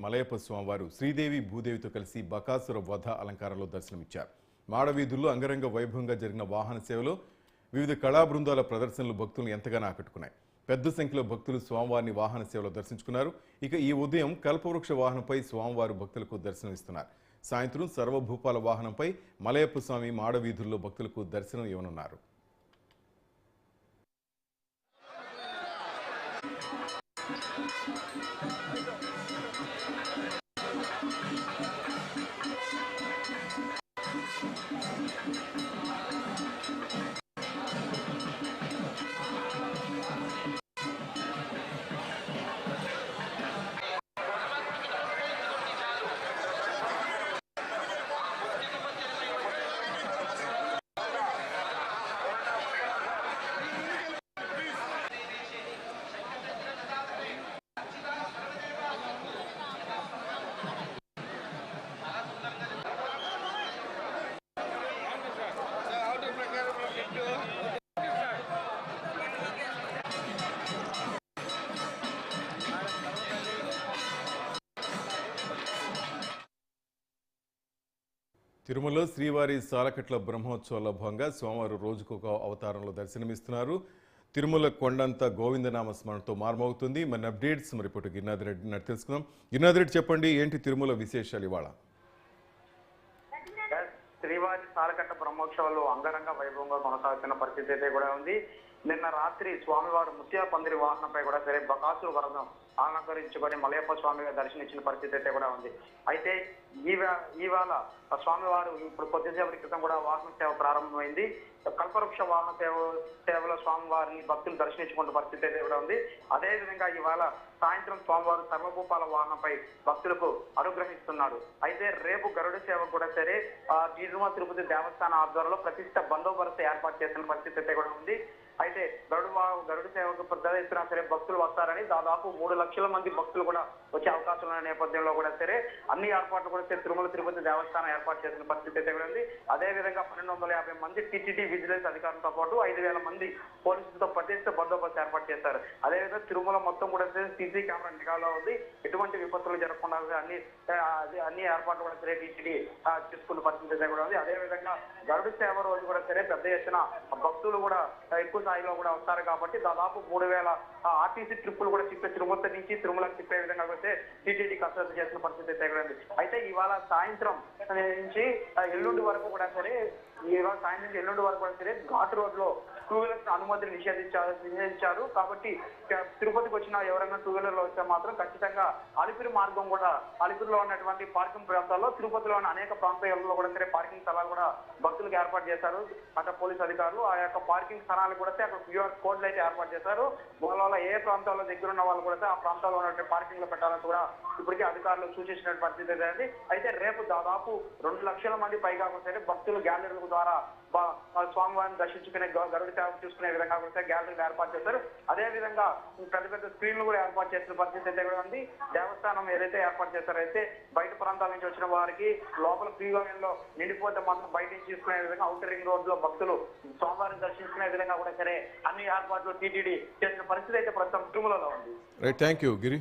మలయప్ప స్వామివారు శ్రీదేవి భూదేవితో కలిసి బకాసుర వధ అలంకారంలో దర్శనమిచ్చారు. మాడవీధుల్లో అంగరంగ వైభవంగా జరిగిన వాహన సేవలో వివిధ కళా బృందాల ప్రదర్శనలు భక్తులను ఎంతగానో ఆకట్టుకున్నాయి. పెద్ద సంఖ్యలో భక్తులు స్వామివారిని వాహన సేవలో దర్శించుకున్నారు. ఇక ఈ ఉదయం కల్పవృక్ష వాహనంపై స్వామివారు భక్తులకు దర్శనమిస్తున్నారు. సాయంత్రం సర్వభూపాల వాహనంపై మలయప్ప స్వామి మాడవీధుల్లో భక్తులకు దర్శనం ఇవ్వనున్నారు. తిరుమల శ్రీవారి సాలకట్ల బ్రహ్మోత్సవాల భాగంగా సోమవారం రోజుకొక అవతారంలో దర్శనమిస్తున్నారు. తిరుమల కొండంత గోవిందనామ స్మరణతో మార్మవుతుంది. మన అప్డేట్స్ రిపోర్ట్ గిరినాథ్ రెడ్డి తెలుసుకుందాం. గిరినాథ్ రెడ్డి చెప్పండి, ఏంటి తిరుమల విశేషాలు ఇవాళ? శ్రీవారి సాలకట్ల బ్రహ్మోత్సవాలు అంగరంగ వైభవంగా కొనసాగుతున్న పరిస్థితి అయితే కూడా ఉంది. నిన్న రాత్రి స్వామివారు ముత్యాల పందిరి వాహనంపై కూడా సరే బకాసుర వరదం అలంకరించుకొని మలయప్ప స్వామిగా దర్శనమిచ్చిన పరిస్థితి అయితే కూడా ఉంది. అయితే ఇవాళ స్వామివారు ఇప్పుడు కొద్దిసేపటి క్రితం కూడా వాహన సేవ ప్రారంభమైంది. కల్పవృక్ష వాహన సేవలో స్వామివారిని భక్తులు దర్శించుకున్న పరిస్థితి అయితే కూడా ఉంది. అదేవిధంగా ఇవాళ సాయంత్రం స్వామివారు సర్వభూపాల వాహనంపై భక్తులకు అనుగ్రహిస్తున్నాడు. అయితే రేపు గరుడ సేవ కూడా సరే తిరుమల తిరుపతి దేవస్థానం ఆధ్వర్యంలో ప్రతిష్ట బందోబస్తు ఏర్పాటు చేసిన పరిస్థితి అయితే కూడా ఉంది. అయితే గరుడ సేవకు పెద్ద ఎత్తున సరే భక్తులు వస్తారని దాదాపు 3 లక్షల మంది భక్తులు కూడా వచ్చే అవకాశం ఉన్న నేపథ్యంలో కూడా సరే అన్ని ఏర్పాట్లు కూడా సరే తిరుమల తిరుపతి దేవస్థానం ఏర్పాటు చేసిన పరిస్థితి అయితే కూడా ఉంది. అదేవిధంగా 1250 మంది టీటీడీ విజిలెన్స్ అధికారులతో పాటు 5000 మంది పోలీసులతో ప్రతిష్ట బందోబస్తు ఏర్పాటు చేశారు. అదేవిధంగా తిరుమల మొత్తం కూడా సీసీ కెమెరా నిఘాలో ఉంది. ఎటువంటి విపత్తులు జరగకుండా అన్ని ఏర్పాట్లు కూడా సరే టీటీడీ చేసుకున్న పరిస్థితి అయితే కూడా ఉంది. అదేవిధంగా గరుడ సేవ రోజు కూడా సరే పెద్ద ఎత్తున భక్తులు కూడా ఎక్కువ స్థాయిలో కూడా వస్తారు కాబట్టి దాదాపు 3000 ఆర్టీసీ ట్రిప్పులు కూడా తిరుమల నుంచి తిరుమలకు తిప్పే విధంగా అయితే టీటీడీ కసరత్తు చేసిన పరిస్థితి అయితే కూడా ఉంది. అయితే ఇవాళ సాయంత్రం నుంచి ఎల్లుండి వరకు కూడా సరే ఘాట్ రోడ్ లో 2 వీలర్స్ అనుమతిని నిషేధించారు. కాబట్టి తిరుపతికి వచ్చిన ఎవరైనా 2 వీలర్ లో వస్తే మాత్రం ఖచ్చితంగా అలిపిరి మార్గం కూడా అలిపిరిలో ఉన్నటువంటి పార్కింగ్ ప్రాంతాల్లో తిరుపతిలో ఉన్న అనేక ప్రాంతాల్లో కూడా సరే పార్కింగ్ స్థలాలు కూడా భక్తులకు ఏర్పాటు చేశారు. అక్కడ పోలీసు అధికారులు ఆ యొక్క పార్కింగ్ స్థలాలు కూడా అక్కడ క్యూఆర్ కోడ్లు అయితే ఏర్పాటు చేశారు. వల్ల ఏ ప్రాంతాల్లో దగ్గర ఉన్న వాళ్ళు కూడా ఆ ప్రాంతాల్లో ఉన్నటువంటి పార్కింగ్ లో పెట్టాలని కూడా ఇప్పటికే అధికారులు సూచించిన పరిస్థితి అయితే. అయితే రేపు దాదాపు 2 లక్షల మంది పైగా సరే భక్తులు గ్యాలరీల ద్వారా స్వామివారిని దర్శించుకునే గరుడ సేవ చూసుకునే విధంగా కూడా గ్యాలరీలు ఏర్పాటు చేశారు. అదే విధంగా పెద్ద పెద్ద స్క్రీన్లు కూడా ఏర్పాటు చేసిన పరిస్థితి అయితే కూడా ఉంది. దేవస్థానం ఏదైతే ఏర్పాటు చేశారో అయితే బయట ప్రాంతాల నుంచి వచ్చిన వారికి లోపల ఫ్రీగా నిండిపోతే మాత్రం బయట నుంచి తీసుకునే విధంగా ఔటర్ రింగ్ రోడ్ లో భక్తులు స్వామివారిని దర్శించుకునే విధంగా కూడా సరే అన్ని ఏర్పాట్లు టీటీడీ చేసిన పరిస్థితి అయితే ప్రస్తుతం తిరుమలలో ఉంది. Thank you Giri.